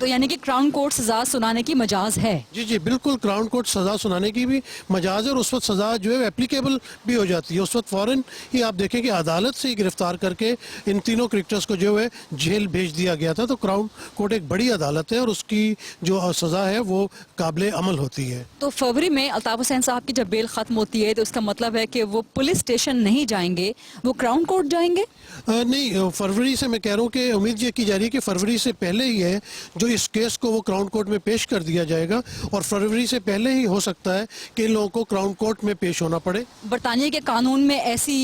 تو یعنی کہ کراؤن کورٹ سزا سنانے کی مجاز ہے. جی جی بالکل کراؤن کورٹ سزا سنانے کی بھی مجاز ہے اور اس وقت سزا جو ہے اپلیکیبل بھی ہو جاتی ہے. اس وقت فوراً ہی آپ دیکھیں کہ عدالت سے ہی گرفتار کر کے ان تینوں کرکٹرز کو جو ہے جیل بھیج دیا گیا تھا. تو کراؤن کورٹ ایک بڑی عدالت ہے اور اس کی جو سزا ہے وہ قابل عمل ہوتی ہے. تو فروری میں الطاف حسین صاحب کی جب بیل ختم ہوتی ہے تو اس کا مطلب ہے کہ وہ پولیس اسٹیشن نہیں جائیں گے, وہ کراؤن کورٹ جائیں گے. نہیں, فروری سے میں کہہ رہا ہوں کہ امید یہ کی جا رہی ہے کہ فروری سے پہلے ہی ہے جو اس کیس کو وہ کراؤن کورٹ میں پیش کر دیا جائے گا اور فروری سے پہلے ہی ہو سکتا ہے کہ ان لوگوں کو کراؤن کورٹ میں پیش ہونا پڑے. برطانیہ کے قانون میں ایسی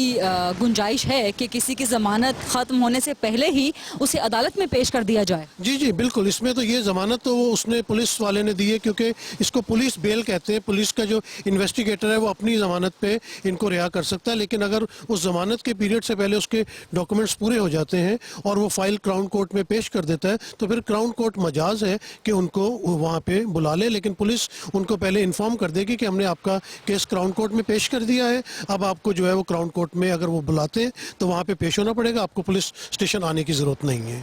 گنجائش ہے کہ کسی کی ضمانت ختم ہونے سے پہلے ہی اسے عدالت میں پیش کر دیا جائے. جی جی بالکل, اس میں تو یہ ضمانت تو اس نے پولیس والے نے دی ہے کیونکہ اس کو پولیس بیل کہتے ہیں. پولیس کا جو انویسٹیگیٹر ہے وہ اپنی ضمانت پہ ان کو رہا کر سکتا ہے, لیکن اگر اس ضمانت کے پیریڈ سے پہلے اس کے ڈاکومنٹس پورے ہو جاتے ہیں اور وہ فائل کراؤن کورٹ میں پیش کر دیتا ہے تو پھر کراؤن کورٹ مجاز ہے کہ ان کو وہاں پہ بلا لے. لیکن پولیس ان کو پہلے انفارم کر دے گی کہ ہم نے آپ کا کیس کراؤن کورٹ میں پیش کر دیا ہے, اب آپ کو جو ہے وہ کراؤن کورٹ میں اگر وہ بلاتے ہیں تو وہاں پہ پیش ہونا پڑے گا, آپ کو پولیس اسٹیشن آنے کی ضرورت نہیں ہے.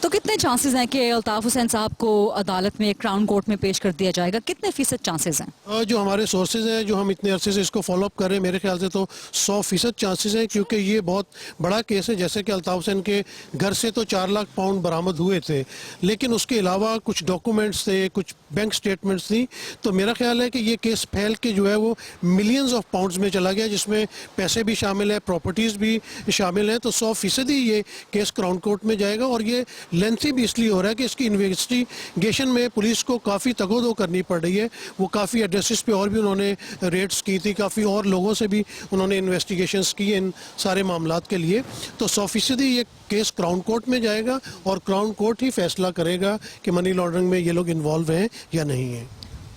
تو کتنے چانسز ہیں کہ الطاف حسین صاحب کو عدالت میں کراؤن کورٹ میں پیش کر دیا جائے گا, کتنے فیصد چانسز ہیں؟ جو ہمارے سورسز ہیں جو ہم اتنے عرصے سے اس کو فالو اپ کر رہے ہیں, میرے خیال سے تو 100% چانسز ہیں کیونکہ یہ بہت بڑا کیس ہے. جیسے کہ الطاف حسین کے گھر سے تو 4 لاکھ پاؤنڈ برآمد ہوئے تھے, لیکن اس کے علاوہ کچھ ڈاکومنٹس تھے, کچھ بینک سٹیٹمنٹس تھیں. تو میرا خیال ہے کہ یہ کیس پھیل کے جو ہے وہ ملینز آف پاؤنڈز میں چلا گیا, جس میں پیسے بھی شامل ہیں, پراپرٹیز بھی شامل ہیں. تو 100% ہی یہ کیس کراؤن کورٹ میں جائے گا اور یہ لینتھی بھی اس لیے ہو رہا ہے کہ اس کی انویسٹیگیشن میں پولیس کو کافی تگودو کرنی پڑ رہی ہے. وہ کافی ایڈریسز پہ اور بھی انہوں نے ریڈز کی تھی, کافی اور لوگوں سے بھی انہوں نے انویسٹیگیشنز کی ان سارے معاملات کے لیے. تو 100% ہی یہ کیس کراؤن کورٹ میں جائے گا اور کراؤن کورٹ ہی فیصلہ کرے گا کہ منی لانڈرنگ میں یہ لوگ انوالو ہیں یا نہیں ہیں.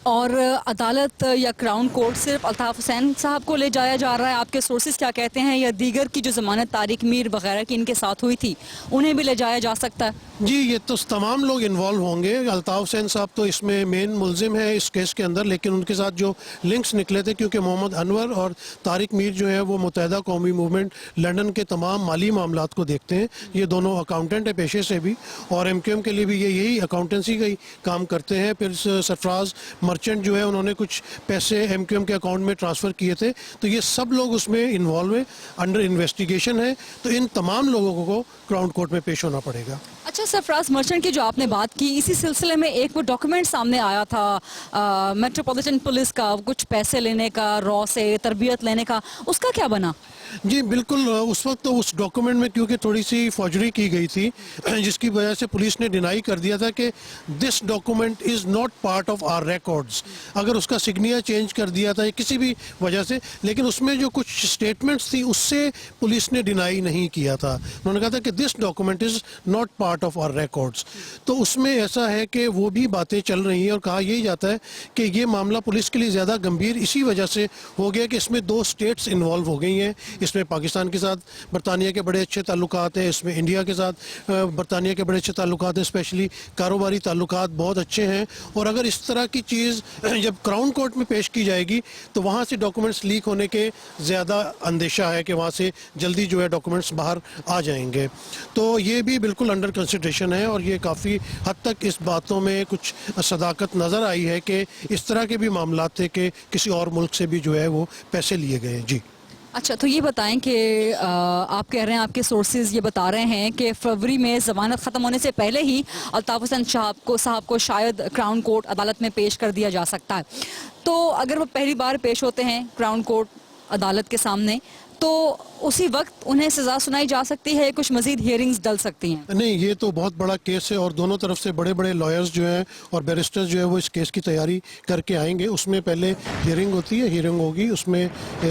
اور عدالت یا کراؤن کورٹ صرف الطاف حسین صاحب کو لے جایا جا رہا ہے, آپ کے سورسز کیا کہتے ہیں, یا دیگر کی جو ضمانت طارق میر وغیرہ کی ان کے ساتھ ہوئی تھی انہیں بھی لے جایا جا سکتا ہے؟ جی یہ تو تمام لوگ انوالو ہوں گے. الطاف حسین صاحب تو اس میں مین ملزم ہے اس کیس کے اندر, لیکن ان کے ساتھ جو لنکس نکلے تھے کیونکہ محمد انور اور طارق میر جو ہے وہ متحدہ قومی موومنٹ لنڈن کے تمام مالی معاملات کو دیکھتے ہیں. یہ دونوں اکاؤنٹنٹ ہیں پیشے سے بھی اور ایم کیو ایم کے لیے بھی یہ یہی اکاؤنٹنسی کا ہی کام کرتے ہیں. پھر سرفراز مرچنٹ جو ہے انہوں نے کچھ پیسے ایم کیو ایم کے اکاؤنٹ میں ٹرانسفر کیے تھے. تو یہ سب لوگ اس میں انوالو ہیں, انڈر انویسٹیگیشن ہے. تو ان تمام لوگوں کو کراؤن کورٹ میں پیش ہونا پڑے گا. اچھا, سرفراز مرچنٹ کی جو آپ نے بات کی, اسی سلسلے میں ایک وہ ڈاکومنٹ سامنے آیا تھا میٹروپولیٹن پولیس کا, کچھ پیسے لینے کا, را سے تربیت لینے کا, اس کا کیا بنا؟ جی بالکل, اس وقت تو اس ڈاکومنٹ میں کیونکہ تھوڑی سی فوجری کی گئی تھی جس کی وجہ سے پولیس نے ڈینائی کر دیا تھا کہ this document is not part of our records. اگر اس کا سگنیچر چینج کر دیا تھا کسی بھی وجہ سے, لیکن اس میں جو کچھ سٹیٹمنٹس تھی اس سے پولیس نے ڈینائی نہیں کیا تھا. انہوں نے کہا تھا کہ this document is not part of our records. تو اس میں ایسا ہے کہ وہ بھی باتیں چل رہی ہیں اور کہا یہی جاتا ہے کہ یہ معاملہ پولیس کے لیے زیادہ گمبھیر اسی وجہ سے ہو گیا کہ اس میں 2 اسٹیٹس انوالو ہو گئی ہیں. اس میں پاکستان کے ساتھ برطانیہ کے بڑے اچھے تعلقات ہیں, اس میں انڈیا کے ساتھ برطانیہ کے بڑے اچھے تعلقات ہیں, اسپیشلی کاروباری تعلقات بہت اچھے ہیں. اور اگر اس طرح کی چیز جب کراؤن کورٹ میں پیش کی جائے گی تو وہاں سے ڈاکومنٹس لیک ہونے کے زیادہ اندیشہ ہے کہ وہاں سے جلدی جو ہے ڈاکومنٹس باہر آ جائیں گے. تو یہ بھی بالکل انڈر کنسیڈریشن ہے اور یہ کافی حد تک اس باتوں میں کچھ صداقت نظر آئی ہے کہ اس طرح کے بھی معاملات تھے کہ کسی اور ملک سے بھی جو ہے وہ پیسے لیے گئے. جی اچھا, تو یہ بتائیں کہ آپ کہہ رہے ہیں, آپ کے سورسز یہ بتا رہے ہیں کہ فروری میں ضمانت ختم ہونے سے پہلے ہی الطاف حسین صاحب کو شاید کراؤن کورٹ عدالت میں پیش کر دیا جا سکتا ہے. تو اگر وہ پہلی بار پیش ہوتے ہیں کراؤن کورٹ عدالت کے سامنے تو اسی وقت انہیں سزا سنائی جا سکتی ہے, کچھ مزید ہیئرنگز ڈل سکتی ہیں؟ نہیں, یہ تو بہت بڑا کیس ہے اور دونوں طرف سے بڑے بڑے لائرز جو ہیں اور بیرسٹرز جو ہے وہ اس کیس کی تیاری کر کے آئیں گے. اس میں پہلے ہیئرنگ ہوتی ہے, ہیئرنگ ہوگی, اس میں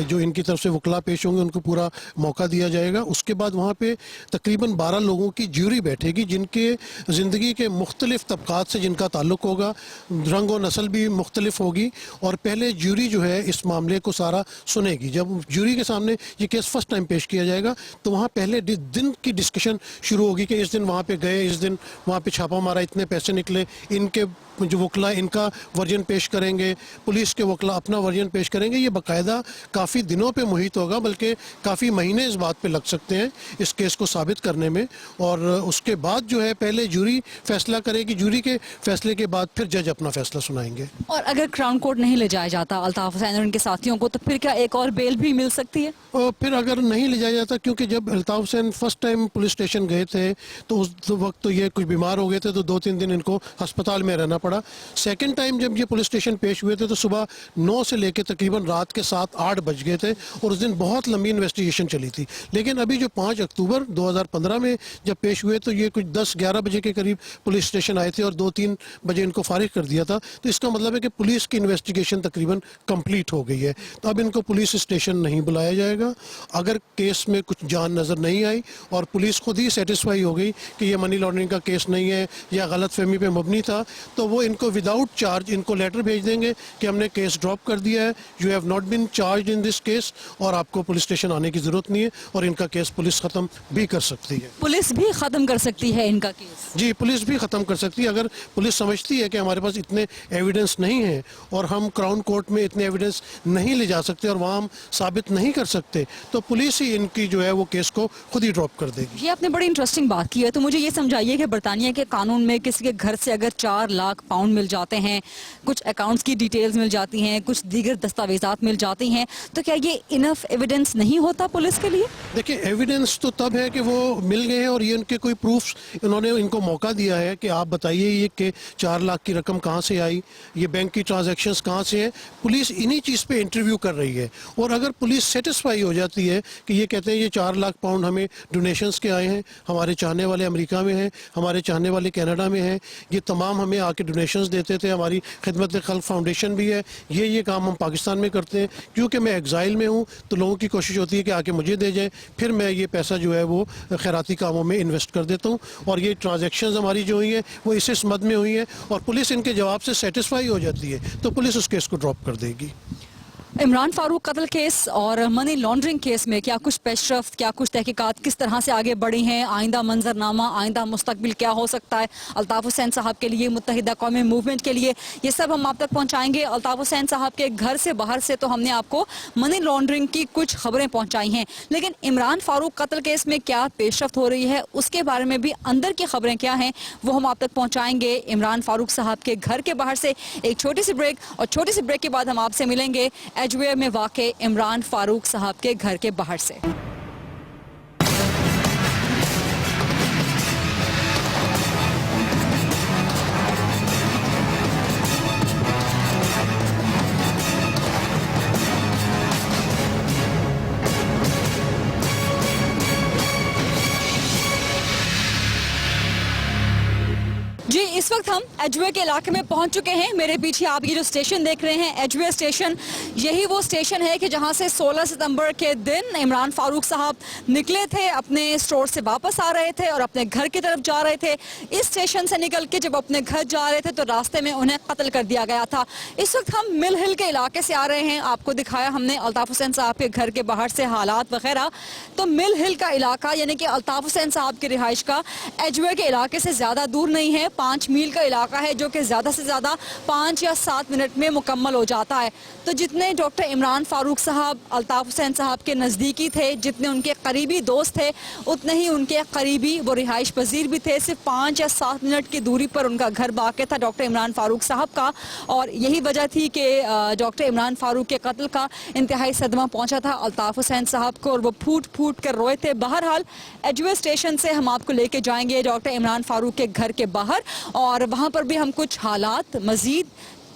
جو ان کی طرف سے وکلا پیش ہوں گے ان کو پورا موقع دیا جائے گا. اس کے بعد وہاں پہ تقریباً 12 لوگوں کی جیوری بیٹھے گی جن کے زندگی کے مختلف طبقات سے جن کا تعلق ہوگا, رنگ و نسل بھی مختلف ہوگی. اور پہلے جیوری جو ہے اس معاملے کو سارا سنے گی. جب جیوری کے سامنے یہ کیس فرسٹ ٹائم پیش کیا جائے گا تو وہاں پہلے دن کی ڈسکشن شروع ہوگی کہ اس دن وہاں پہ گئے, اس دن وہاں پہ چھاپا مارا, اتنے پیسے نکلے, ان کے جو وکلا ان کا ورژن پیش کریں گے, پولیس کے وکلا اپنا ورژن پیش کریں گے. یہ باقاعدہ کافی دنوں پہ محیط ہوگا, بلکہ کافی مہینے اس بات پہ لگ سکتے ہیں اس کیس کو ثابت کرنے میں. اور اس کے بعد جو ہے پہلے جوری فیصلہ کرے گی, جوری کے فیصلے کے بعد پھر جج اپنا فیصلہ سنائیں گے. اور اگر کراؤن کورٹ نہیں لے جایا جاتا الطاف حسین اور ان کے ساتھیوں کو تو پھر کیا ایک اور بیل بھی مل سکتی ہے؟ اور پھر اگر نہیں لے جایا جاتا, کیونکہ جب Altaf Hussain first time police station گئے تھے تو اس وقت تو یہ کچھ بیمار ہو گئے تھے, تو 2-3 دن ان کو ہسپتال میں رہنا پڑا. سیکنڈ ٹائم جب یہ پولیس اسٹیشن پیش ہوئے تھے تو صبح 9 سے لے کے تقریباً رات کے 7-8 بج گئے تھے, اور اس دن بہت لمبی انویسٹیگیشن چلی تھی. لیکن ابھی جو 5 اکتوبر 2015 میں جب پیش ہوئے تو یہ کچھ 10-11 بجے کے قریب پولیس اسٹیشن آئے تھے اور 2-3 بجے ان کو فارغ کر دیا تھا. تو اس کا مطلب ہے کہ پولیس کی انویسٹیگیشن تقریباً کمپلیٹ ہو گئی ہے. تو اب ان کو پولیس اسٹیشن نہیں بلایا جائے گا. اگر کیس میں کچھ جان نظر نہیں آئی اور پولیس خود ہی سیٹسفائی ہو گئی کہ یہ منی لانڈرنگ کا کیس نہیں ہے یا غلط فہمی پہ مبنی تھا, تو وہ ان کو وداؤٹ چارج ان کو لیٹر بھیج دیں گے کہ ہم نے کیس ڈراپ کر دیا ہے, you have not been charged in this case, اور آپ کو پولیس اسٹیشن آنے کی ضرورت نہیں ہے, اور ان کا کیس پولیس ختم بھی کر سکتی ہے. پولیس بھی ختم کر سکتی ہے ان کا کیس؟ جی, پولیس بھی ختم کر سکتی ہے. اگر پولیس سمجھتی ہے کہ ہمارے پاس اتنے ایویڈنس نہیں ہیں اور ہم کراؤن کورٹ میں اتنے ایویڈنس نہیں لے جا سکتے اور وہاں ہم ثابت نہیں کر سکتے, تو پولیس ہی ان کی جو ہے وہ کیس کو خود ہی ڈراپ کر دے گی. یہ آپ نے بڑی انٹرسٹنگ بات کی ہے. تو مجھے یہ سمجھائیے کہ برطانیہ کے قانون میں کسی کے گھر سے اگر 4 لاکھ پاؤنڈ مل جاتے ہیں, کچھ اکاؤنٹس کی ڈیٹیلز مل جاتی ہیں, کچھ دیگر دستاویزات مل جاتی ہیں, تو کیا یہ انف ایویڈنس نہیں ہوتا پولیس کے لیے؟ دیکھیں, ایویڈنس تو تب ہے کہ وہ مل گئے ہیں اور یہ ان کے کوئی پروفs انہوں نے ان کو موقع دیا ہے کہ آپ بتائیے یہ کہ 4 لاکھ کی رقم کہاں سے آئی, یہ بینک کی ٹرانزیکشنز کہاں سے ہیں. پولیس انہی چیز پہ انٹرویو کر رہی ہے, اور اگر پولیس سیٹسفائی ہو جاتی ہے کہ یہ کہتے ہیں یہ 4 لاکھ پاؤنڈ ہمیں ڈونیشنز کے آئے ہیں, ہمارے چاہنے والے امریکہ میں ہیں, ہمارے چاہنے والے کینیڈا میں ہیں, یہ تمام ہمیں آ کے ڈونیشنز دیتے تھے, ہماری خدمت خلق فاؤنڈیشن بھی ہے, یہ کام ہم پاکستان میں کرتے ہیں, کیونکہ میں ایگزائل میں ہوں تو لوگوں کی کوشش ہوتی ہے کہ آ کے مجھے دے جائیں, پھر میں یہ پیسہ جو ہے وہ خیراتی کاموں میں انویسٹ کر دیتا ہوں, اور یہ ٹرانزیکشنز ہماری جو ہوئی ہیں وہ اس مد میں ہوئی ہیں, اور پولیس ان کے جواب سے سیٹسفائی ہو جاتی ہے تو پولیس اس کیس کو ڈراپ کر دے گی. عمران فاروق قتل کیس اور منی لانڈرنگ کیس میں کیا کچھ پیش رفت, کیا کچھ تحقیقات کس طرح سے آگے بڑھی ہیں, آئندہ منظرنامہ, آئندہ مستقبل کیا ہو سکتا ہے الطاف حسین صاحب کے لیے, متحدہ قومی موومنٹ کے لیے, یہ سب ہم آپ تک پہنچائیں گے. الطاف حسین صاحب کے گھر سے باہر سے تو ہم نے آپ کو منی لانڈرنگ کی کچھ خبریں پہنچائی ہیں, لیکن عمران فاروق قتل کیس میں کیا پیش رفت ہو رہی ہے اس کے بارے میں بھی اندر کی خبریں کیا ہیں وہ ہم آپ تک پہنچائیں گے. عمران فاروق صاحب کے گھر کے باہر سے ایک چھوٹی سی بریک, اور چھوٹی سی بریک کے بعد ہم آپ سے ملیں گے ایجویئر میں واقع عمران فاروق صاحب کے گھر کے باہر سے. جی, اس وقت ہم ایجوے کے علاقے میں پہنچ چکے ہیں. میرے پیچھے آپ یہ جو اسٹیشن دیکھ رہے ہیں ایجوے اسٹیشن, یہی وہ اسٹیشن ہے کہ جہاں سے 16 ستمبر کے دن عمران فاروق صاحب نکلے تھے, اپنے اسٹور سے واپس آ رہے تھے اور اپنے گھر کی طرف جا رہے تھے. اس اسٹیشن سے نکل کے جب اپنے گھر جا رہے تھے تو راستے میں انہیں قتل کر دیا گیا تھا. اس وقت ہم مل ہل کے علاقے سے آ رہے ہیں. آپ کو دکھایا ہم نے الطاف حسین صاحب کے گھر کے باہر سے حالات وغیرہ. تو مل ہل کا علاقہ یعنی کہ الطاف حسین صاحب کی رہائش کا ایجوے کے علاقے سے زیادہ دور نہیں ہے, 5 میل کا علاقہ ہے جو کہ زیادہ سے زیادہ 5 یا 7 منٹ میں مکمل ہو جاتا ہے. تو جتنے ڈاکٹر عمران فاروق صاحب الطاف حسین صاحب کے نزدیکی تھے, جتنے ان کے قریبی دوست تھے, اتنے ہی ان کے قریبی وہ رہائش پذیر بھی تھے. صرف 5 یا 7 منٹ کی دوری پر ان کا گھر واقع تھا ڈاکٹر عمران فاروق صاحب کا, اور یہی وجہ تھی کہ ڈاکٹر عمران فاروق کے قتل کا انتہائی صدمہ پہنچا تھا الطاف حسین صاحب کو, اور وہ پھوٹ پھوٹ کر روئے تھے. بہرحال ایجوے اسٹیشن سے ہم آپ کو لے کے جائیں گے ڈاکٹر عمران فاروق کے گھر کے باہر, اور وہاں پر بھی ہم کچھ حالات, مزید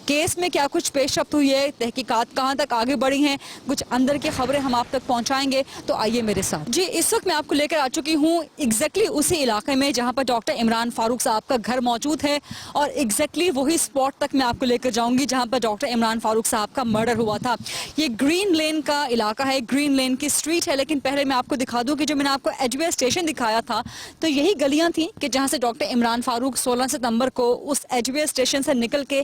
کیس میں کیا کچھ پیش رفت ہوئی ہے, تحقیقات کہاں تک آگے بڑھی ہیں, کچھ اندر کی خبریں ہم آپ تک پہنچائیں گے. تو آئیے میرے ساتھ. جی, اس وقت میں آپ کو لے کر آ چکی ہوں ایگزیکٹلی اسی علاقے میں جہاں پر ڈاکٹر عمران فاروق صاحب کا گھر موجود ہے, اور ایگزیکٹلی وہی اسپاٹ تک میں آپ کو لے کر جاؤں گی جہاں پر ڈاکٹر عمران فاروق صاحب کا مرڈر ہوا تھا. یہ گرین لین کا علاقہ ہے, گرین لین کی اسٹریٹ ہے. لیکن پہلے میں آپ کو دکھا دوں کہ جو میں نے آپ کو ایجوے اسٹیشن دکھایا تھا تو یہی گلیاں تھیں کہ جہاں سے ڈاکٹر عمران فاروق 16 ستمبر کو اس ایجوے اسٹیشن سے نکل کے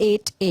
8A,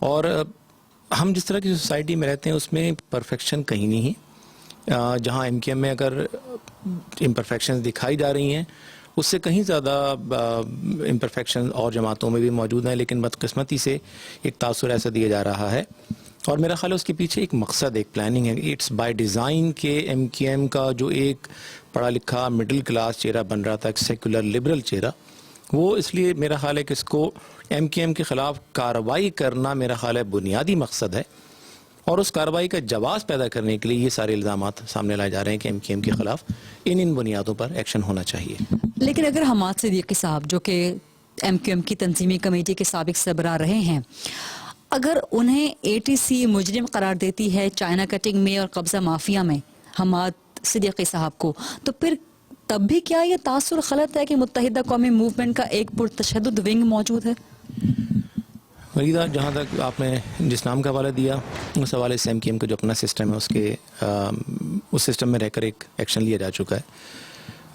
اور ہم جس طرح کی سوسائٹی میں رہتے ہیں اس میں پرفیکشن کہیں نہیں ہے. جہاں ایم کیو ایم میں اگر امپرفیکشن دکھائی جا رہی ہیں اس سے کہیں زیادہ امپرفیکشن اور جماعتوں میں بھی موجود ہیں, لیکن بدقسمتی سے ایک تاثر ایسا دیا جا رہا ہے, اور میرا خیال ہے اس کے پیچھے ایک مقصد, ایک پلاننگ ہے. اٹس بائی ڈیزائن کہ ایم کیو ایم کا جو ایک پڑھا لکھا مڈل کلاس چہرہ بن رہا تھا, ایک سیکولر لبرل چہرہ, وہ اس لیے میرا خیال ہے کہ اس کو ایم کیو ایم کے خلاف کارروائی کرنا میرا خیال ہے بنیادی مقصد ہے, اور اس کارروائی کا جواز پیدا کرنے کے لیے یہ سارے الزامات سامنے لائے جا رہے ہیں کہ ایم کیو ایم کے خلاف ان بنیادوں پر ایکشن ہونا چاہیے. لیکن اگر حماد صدیقی صاحب جو کہ ایم کیو ایم کی تنظیمی کمیٹی کے سابق سربراہ رہے ہیں, اگر انہیں اے ٹی سی مجرم قرار دیتی ہے چائنا کٹنگ میں اور قبضہ مافیا میں حماد صدیقی صاحب کو, تو پھر تب بھی کیا یہ تاثر غلط ہے کہ متحدہ قومی موومنٹ کا ایک پرتشدد ونگ موجود ہے؟ وحیدہ, جہاں تک آپ نے جس نام کا حوالہ دیا اس حوالے سے ایم کیو ایم کا جو اپنا سسٹم ہے اس سسٹم میں رہ کر ایک ایکشن لیا جا چکا ہے.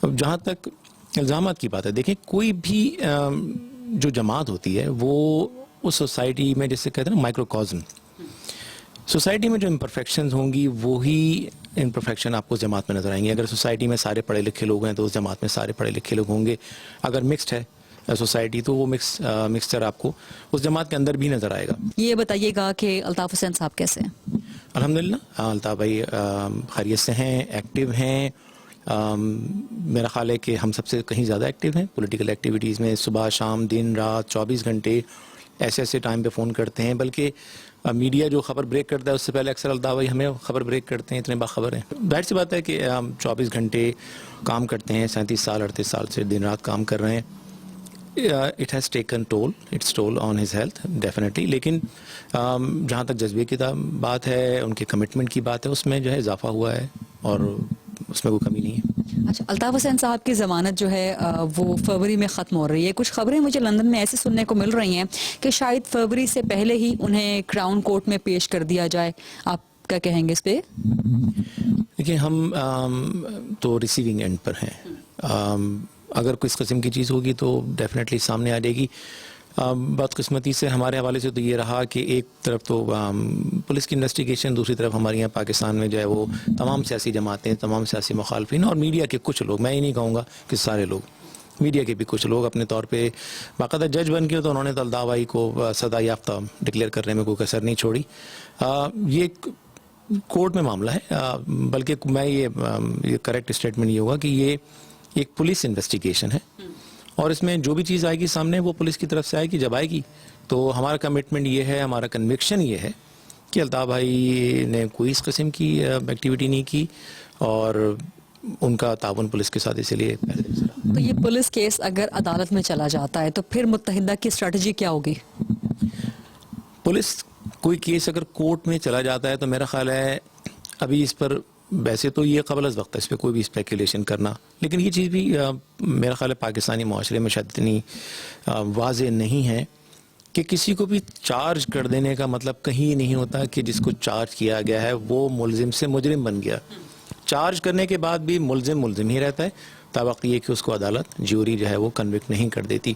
اب جہاں تک الزامات کی بات ہے, دیکھیں کوئی بھی جو جماعت ہوتی ہے وہ اس سوسائٹی میں جیسے کہتے ہیں نا مائکرو کازم, سوسائٹی میں جو امپرفیکشنز ہوں گی وہی امپرفیکشن آپ کو جماعت میں نظر آئیں گے. اگر سوسائٹی میں سارے پڑھے لکھے لوگ ہیں تو اس جماعت میں سارے پڑھے لکھے لوگ ہوں گے. اگر مکسڈ ہے سوسائٹی تو وہ مکسچر آپ کو اس جماعت کے اندر بھی نظر آئے گا. یہ بتائیے گا کہ الطاف حسین صاحب کیسے ہیں؟ الحمدللہ الطاف بھائی خیریت سے ہیں, ایکٹیو ہیں. میرا خیال ہے کہ ہم سب سے کہیں زیادہ ایکٹیو ہیں پولیٹیکل ایکٹیویٹیز میں. صبح شام دن رات 24 گھنٹے ایسے ٹائم پہ فون کرتے ہیں, بلکہ میڈیا جو خبر بریک کرتا ہے اس سے پہلے اکثر الطاف بھائی ہمیں خبر بریک کرتے ہیں, اتنے باخبر ہیں. ظاہر سی بات ہے کہ ہم 24 گھنٹے کام کرتے ہیں, 37 سال 38 سال سے دن رات کام کر رہے ہیں. It has taken its toll on his health definitely, لیکن جہاں تک جذبے کی بات ہے, ان کے کمٹمنٹ کی بات ہے, اس میں جو ہے اضافہ ہوا ہے اور اس میں کوئی کمی نہیں ہے. اچھا, الطاف حسین صاحب کی ضمانت جو ہے وہ فروری میں ختم ہو رہی ہے. کچھ خبریں مجھے لندن میں ایسے سننے کو مل رہی ہیں کہ شاید فروری سے پہلے ہی انہیں کراؤن کورٹ میں پیش کر دیا جائے. آپ کیا کہیں گے اس پہ؟ دیکھیں ہم تو ریسیونگ اینڈ پر ہیں. اگر کوئی اس قسم کی چیز ہوگی تو ڈیفینیٹلی سامنے آ جائے گی. بدقسمتی سے ہمارے حوالے سے تو یہ رہا کہ ایک طرف تو پولیس کی انویسٹیگیشن, دوسری طرف ہمارے یہاں پاکستان میں جو ہے وہ تمام سیاسی جماعتیں, تمام سیاسی مخالفین اور میڈیا کے کچھ لوگ, میں یہ نہیں کہوں گا کہ سارے لوگ, میڈیا کے بھی کچھ لوگ اپنے طور پہ باقاعدہ جج بن کے تو انہوں نے الطاف بھائی کو سزا یافتہ ڈکلیئر کرنے میں کوئی کسر نہیں چھوڑی. یہ کورٹ میں معاملہ ہے, بلکہ میں یہ کریکٹ اسٹیٹمنٹ یہ ہوگا کہ یہ ایک پولیس انویسٹیگیشن ہے, اور اس میں جو بھی چیز آئے گی سامنے وہ پولیس کی طرف سے آئے گی. جب آئے گی تو ہمارا کمٹمنٹ یہ ہے, ہمارا کنوکشن یہ ہے کہ الطاف بھائی نے کوئی اس قسم کی ایکٹیویٹی نہیں کی, اور ان کا تعاون پولیس کے ساتھ اسی لیے. تو یہ پولیس کیس اگر عدالت میں چلا جاتا ہے تو پھر متحدہ کی اسٹریٹجی کیا ہوگی؟ پولیس کوئی کیس اگر کورٹ میں چلا جاتا ہے تو میرا خیال ہے ابھی اس پر ویسے تو یہ قبل از وقت ہے اس پہ کوئی بھی اسپیکولیشن کرنا, لیکن یہ چیز بھی میرا خیال ہے پاکستانی معاشرے میں شاید اتنی واضح نہیں ہے کہ کسی کو بھی چارج کر دینے کا مطلب کہیں نہیں ہوتا کہ جس کو چارج کیا گیا ہے وہ ملزم سے مجرم بن گیا. چارج کرنے کے بعد بھی ملزم ہی رہتا ہے تا وقت یہ کہ اس کو عدالت جیوری جو ہے وہ کنوکٹ نہیں کر دیتی.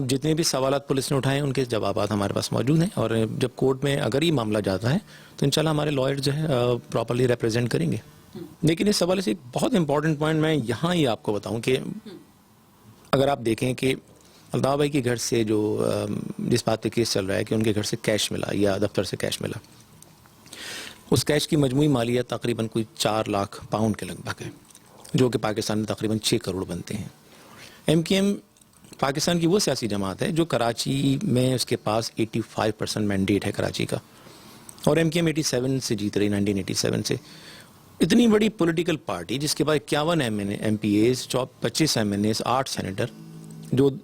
جتنے بھی سوالات پولیس نے اٹھائے ہیں ان کے جوابات ہمارے پاس موجود ہیں, اور جب کورٹ میں اگر یہ معاملہ جاتا ہے تو انشاءاللہ ہمارے لائر جو ہے پراپرلی ریپرزینٹ کریں گے. لیکن اس حوالے سے ایک بہت امپورٹنٹ پوائنٹ میں یہاں ہی آپ کو بتاؤں کہ اگر آپ دیکھیں کہ الطاف بھائی کے گھر سے جو جس بات پہ کیس چل رہا ہے کہ ان کے گھر سے کیش ملا یا دفتر سے کیش ملا, اس کیش کی مجموعی مالیت تقریباً کوئی 4 لاکھ پاؤنڈ کے لگ بھگ ہے, جو کہ پاکستان میں تقریباً 6 کروڑ بنتے ہیں. ایم کیو ایم پاکستان کی وہ سیاسی جماعت ہے جو کراچی میں اس کے پاس 85% مینڈیٹ ہے کراچی کا, اور ایم کیو ایم 87 سے جیت رہی, 1987 سے. اتنی بڑی پولیٹیکل پارٹی جس کے پاس 51 M P As, 25 M N As, 8 senator,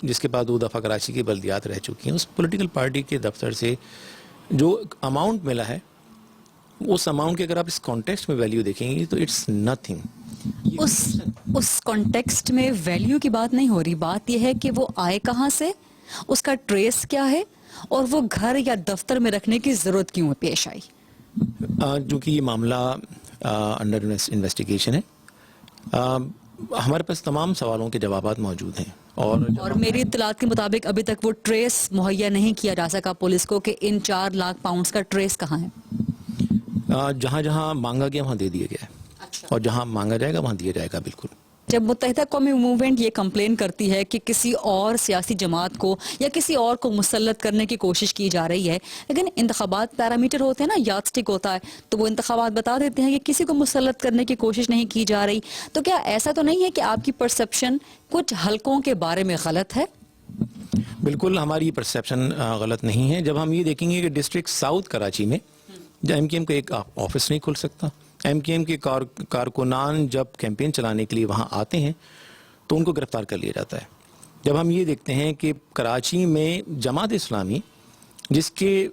جس کے پاس 2 دفعہ کراچی کی بلدیات رہ چکی ہیں, اس پولیٹیکل پارٹی کے دفتر سے جو اماؤنٹ ملا ہے اس اماؤنٹ کے اگر آپ اس کانٹیکسٹ میں ویلیو دیکھیں گے تو اٹس نتھنگ. اس کانٹیکسٹ میں ویلیو کی بات نہیں ہو رہی, بات یہ ہے کہ وہ آئے کہاں سے, اس کا ٹریس کیا ہے, اور وہ گھر یا دفتر میں رکھنے کی ضرورت کیوں پیش آئی. جو کہ یہ معاملہ انڈر انویسٹیگیشن ہے, ہمارے پاس تمام سوالوں کے جوابات موجود ہیں اور میری اطلاعات کے مطابق ابھی تک وہ ٹریس مہیا نہیں کیا جا سکا پولیس کو کہ ان 4 لاکھ پاؤنڈز کا ٹریس کہاں ہے. جہاں جہاں مانگا گیا وہاں دے دیا گیا ہے اور جہاں مانگا جائے گا وہاں دیا جائے گا. بالکل. جب متحدہ قومی موومنٹ یہ کمپلین کرتی ہے کہ کسی اور سیاسی جماعت کو یا کسی اور کو مسلط کرنے کی کوشش کی جا رہی ہے, لیکن انتخابات پیرامیٹر ہوتے ہیں نا, یارڈ سٹک ہوتا ہے, تو وہ انتخابات بتا دیتے ہیں کہ کسی کو مسلط کرنے کی کوشش نہیں کی جا رہی, تو کیا ایسا تو نہیں ہے کہ آپ کی پرسپشن کچھ حلقوں کے بارے میں غلط ہے؟ بالکل ہماری پرسیپشن غلط نہیں ہے. جب ہم یہ دیکھیں گے کہ ڈسٹرکٹ ساؤتھ کراچی میں ایم کیو ایم کا ایک آفس نہیں کھل سکتا, ایم کیو ایم کے کارکنان جب کیمپین چلانے کے لیے وہاں آتے ہیں تو ان کو گرفتار کر لیا جاتا ہے. جب ہم یہ دیکھتے ہیں کہ کراچی میں جماعت اسلامی جس کے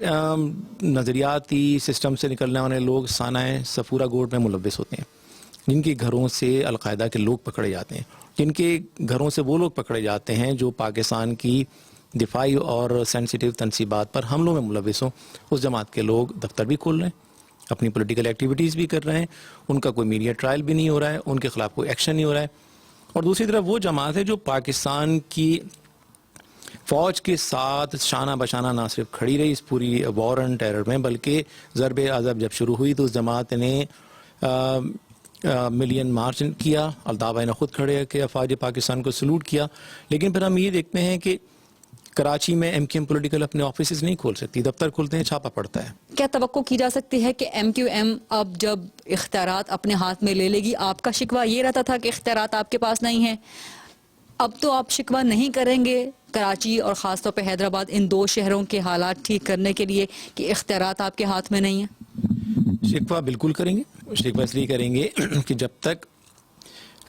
نظریاتی سسٹم سے نکلنے والے لوگ سانحہ صفورہ گوٹ میں ملوث ہوتے ہیں, جن کے گھروں سے القاعدہ کے لوگ پکڑے جاتے ہیں, جن کے گھروں سے وہ لوگ پکڑے جاتے ہیں جو پاکستان کی دفاعی اور سینسیٹیو تنصیبات پر حملوں میں ملوث ہوں, اس جماعت کے لوگ دفتر بھی کھول رہے ہیں, اپنی پولیٹیکل ایکٹیویٹیز بھی کر رہے ہیں, ان کا کوئی میڈیا ٹرائل بھی نہیں ہو رہا ہے, ان کے خلاف کوئی ایکشن نہیں ہو رہا ہے. اور دوسری طرف وہ جماعت ہے جو پاکستان کی فوج کے ساتھ شانہ بشانہ نہ صرف کھڑی رہی اس پوری وار اینڈ ٹیرر میں, بلکہ ضرب عذاب جب شروع ہوئی تو اس جماعت نے ملین مارچ کیا, الطاف بھائی نے خود کھڑے کہ افواج پاکستان کو سلوٹ کیا. لیکن پھر ہم یہ دیکھتے ہیں کہ کراچی میں ایم کیو ایم پولیٹیکل اپنے آفیسز نہیں کھول سکتی, دفتر کھولتے ہیں چھاپا پڑتا ہے. کیا توقع کی جا سکتی ہے کہ ایم کیو ایم اب جب اختیارات اپنے ہاتھ میں لے لے گی, آپ کا شکوہ یہ رہتا تھا کہ اختیارات آپ کے پاس نہیں ہیں, اب تو آپ شکوہ نہیں کریں گے کراچی اور خاص طور پہ حیدرآباد ان 2 شہروں کے حالات ٹھیک کرنے کے لیے کہ اختیارات آپ کے ہاتھ میں نہیں ہیں؟ شکوہ بالکل کریں گے. شکوہ اس لیے کریں گے کہ جب تک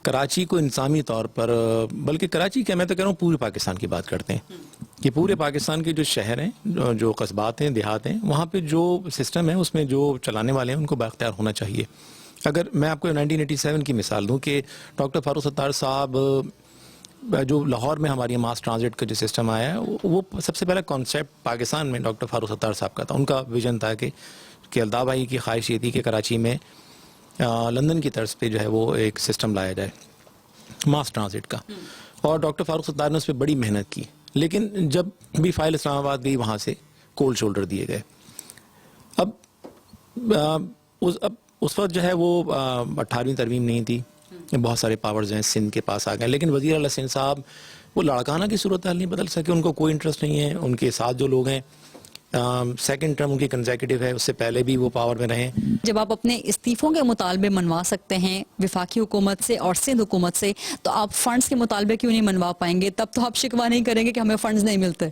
کراچی کو انسانی طور پر, بلکہ کراچی کیا میں تو کہہ رہا ہوں پورے پاکستان کی بات کرتے ہیں کہ پورے پاکستان کے جو شہر ہیں, جو قصبات ہیں, دیہات ہیں, وہاں پہ جو سسٹم ہے اس میں جو چلانے والے ہیں ان کو بااختیار ہونا چاہیے. اگر میں آپ کو 1987 کی مثال دوں کہ ڈاکٹر فاروق ستار صاحب جو لاہور میں ہماری ماس ٹرانزٹ کا جو سسٹم آیا ہے وہ سب سے پہلا کانسیپٹ پاکستان میں ڈاکٹر فاروق ستار صاحب کا تھا. ان کا ویژن تھا کہ الطاف بھائی کی خواہش یہ تھی کہ کراچی میں لندن کی طرز پہ جو ہے وہ ایک سسٹم لایا جائے ماس ٹرانزٹ کا, اور ڈاکٹر فاروق ستار نے اس پہ بڑی محنت کی. لیکن جب بھی فائل اسلام آباد گئی وہاں سے کولڈ شولڈر دیے گئے. اب اس وقت جو ہے وہ 18ویں ترمیم نہیں تھی, بہت سارے پاورز ہیں سندھ کے پاس آ گئے, لیکن وزیر اعلیٰ سندھ صاحب وہ لڑکانہ کی صورتحال نہیں بدل سکے, ان کو کوئی انٹرسٹ نہیں ہے. ان کے ساتھ جو لوگ ہیں سیکنڈ ٹرم ان کی کنزیکٹیو ہے, اس سے پہلے بھی وہ پاور میں رہے. جب آپ اپنے استعفوں کے مطالبے منوا سکتے ہیں وفاقی حکومت سے اور سندھ حکومت سے, تو آپ فنڈز کے مطالبے کیوں نہیں منوا پائیں گے؟ تب تو آپ شکوہ نہیں کریں گے کہ ہمیں فنڈز نہیں ملتے.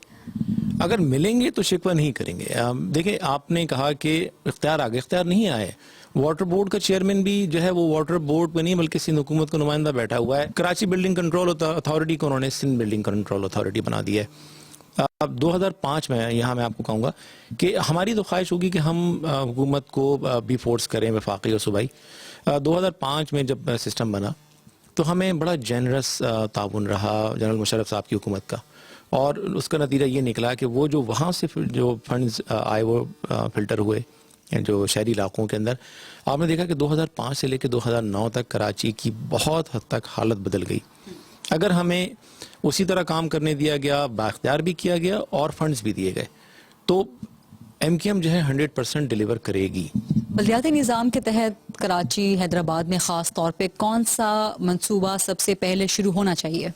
اگر ملیں گے تو شکوہ نہیں کریں گے. دیکھیں آپ نے کہا کہ اختیار آگے, اختیار نہیں آئے. واٹر بورڈ کا چیئرمین بھی جو ہے وہ واٹر بورڈ پہ نہیں بلکہ سندھ حکومت کا نمائندہ بیٹھا ہوا ہے. کراچی بلڈنگ کنٹرول اتھارٹی کو انہوں نے سندھ بلڈنگ کنٹرول اتھارٹی بنا دیا ہے. اب 2005 میں یہاں میں آپ کو کہوں گا کہ ہماری تو خواہش ہوگی کہ ہم حکومت کو بھی فورس کریں وفاقی اور صوبائی. 2005 میں جب سسٹم بنا تو ہمیں بڑا جنرس تعاون رہا جنرل مشرف صاحب کی حکومت کا, اور اس کا نتیجہ یہ نکلا کہ وہ جو وہاں سے جو فنڈز آئے وہ فلٹر ہوئے جو شہری علاقوں کے اندر. آپ نے دیکھا کہ 2005 سے لے کے 2009 تک کراچی کی بہت حد تک حالت بدل گئی. اگر ہمیں اسی طرح کام کرنے دیا گیا, بااختیار بھی کیا گیا اور فنڈز بھی دیے گئے, تو ایم کیو ایم جو ہے 100% ڈیلیور کرے گی. بلدیاتی نظام کے تحت کراچی حیدرآباد میں خاص طور پہ کون سا منصوبہ سب سے پہلے شروع ہونا چاہیے؟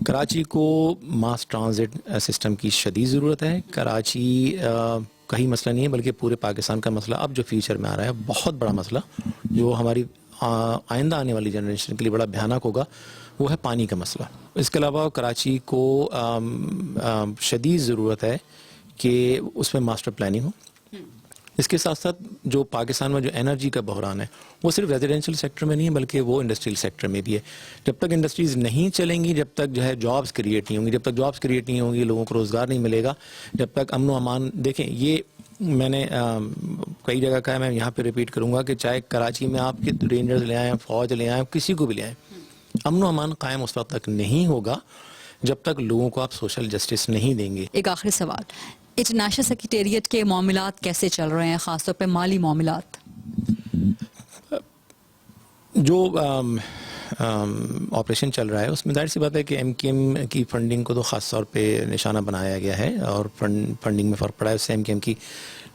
کراچی کو ماس ٹرانزٹ سسٹم کی شدید ضرورت ہے. کراچی کا ہی مسئلہ نہیں ہے بلکہ پورے پاکستان کا مسئلہ اب جو فیوچر میں آ رہا ہے, بہت بڑا مسئلہ جو ہماری آئندہ آنے والی جنریشن کے لیے بڑا بھیانک ہوگا, وہ ہے پانی کا مسئلہ. اس کے علاوہ کراچی کو شدید ضرورت ہے کہ اس میں ماسٹر پلاننگ ہو. اس کے ساتھ ساتھ جو پاکستان میں جو انرجی کا بحران ہے وہ صرف ریزیڈینشیل سیکٹر میں نہیں ہے بلکہ وہ انڈسٹریل سیکٹر میں بھی ہے. جب تک انڈسٹریز نہیں چلیں گی, جب تک جو ہے جابز کریٹ نہیں ہوں گی, جب تک جابز کریٹ نہیں ہوں گی, لوگوں کو روزگار نہیں ملے گا, جب تک امن و امان. دیکھیں یہ میں نے کئی جگہ کہا ہے, میں یہاں پہ ریپیٹ کروں گا کہ چاہے کراچی میں آپ کے رینجرز لے آئیں, فوج لے آئیں, کسی کو بھی لے آئیں, امن و امان قائم اس وقت تک نہیں ہوگا جب تک لوگوں کو آپ سوشل جسٹس نہیں دیں گے. ایک آخری سوال, انٹرنیشنل سیکریٹریٹ کے معاملات کیسے چل رہے ہیں, خاص طور پہ مالی معاملات؟ جو آپریشن چل رہا ہے اس میں ظاہر سی بات ہے کہ MKM کی فنڈنگ کو تو خاص طور پہ نشانہ بنایا گیا ہے اور فنڈنگ میں فرق پڑا ہے. اس سے MKM کی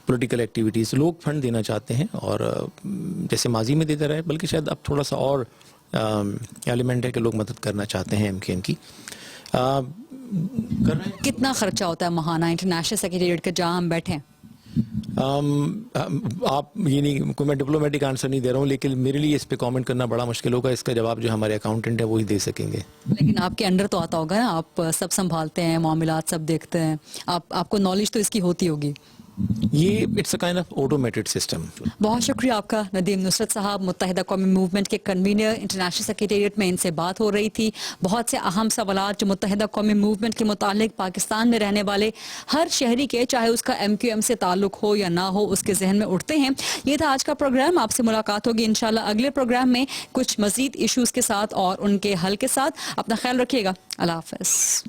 پولیٹیکل ایکٹیویٹیز لوگ فنڈ دینا چاہتے ہیں اور جیسے ماضی میں دیتے رہے بلکہ شاید اب تھوڑا سا اور ایلیمنٹ ہے کہ لوگ مدد کرنا چاہتے ہیں MKM کی. کر رہے ہیں. کتنا خرچہ ہوتا ہے ماہانہ انٹرنیشنل سیکریٹریٹ کا جہاں ہم بیٹھے ہیں؟ آپ یہ نہیں کوئی میں ڈپلومیٹک آنسر نہیں دے رہا ہوں لیکن میرے لیے اس پہ کامنٹ کرنا بڑا مشکل ہوگا. اس کا جواب جو ہمارے اکاؤنٹنٹ ہے وہی دے سکیں گے. لیکن آپ کے انڈر تو آتا ہوگا نا, آپ سب سنبھالتے ہیں, معاملات سب دیکھتے ہیں, آپ کو نالج تو اس کی ہوتی ہوگی. یہ it's a kind of automated system. بہت شکریہ آپ کا ندیم نصرت صاحب, متحدہ قومی موومنٹ کے کنوینر. انٹرنیشنل سیکریٹریٹ میں ان سے بات ہو رہی تھی. بہت سے اہم سوالات جو متحدہ قومی موومنٹ کے متعلق پاکستان میں رہنے والے ہر شہری کے, چاہے اس کا MQM سے تعلق ہو یا نہ ہو, اس کے ذہن میں اٹھتے ہیں. یہ تھا آج کا پروگرام. آپ سے ملاقات ہوگی انشاءاللہ اگلے پروگرام میں کچھ مزید ایشوز کے ساتھ اور ان کے حل کے ساتھ. اپنا خیال رکھیے گا. اللہ حافظ.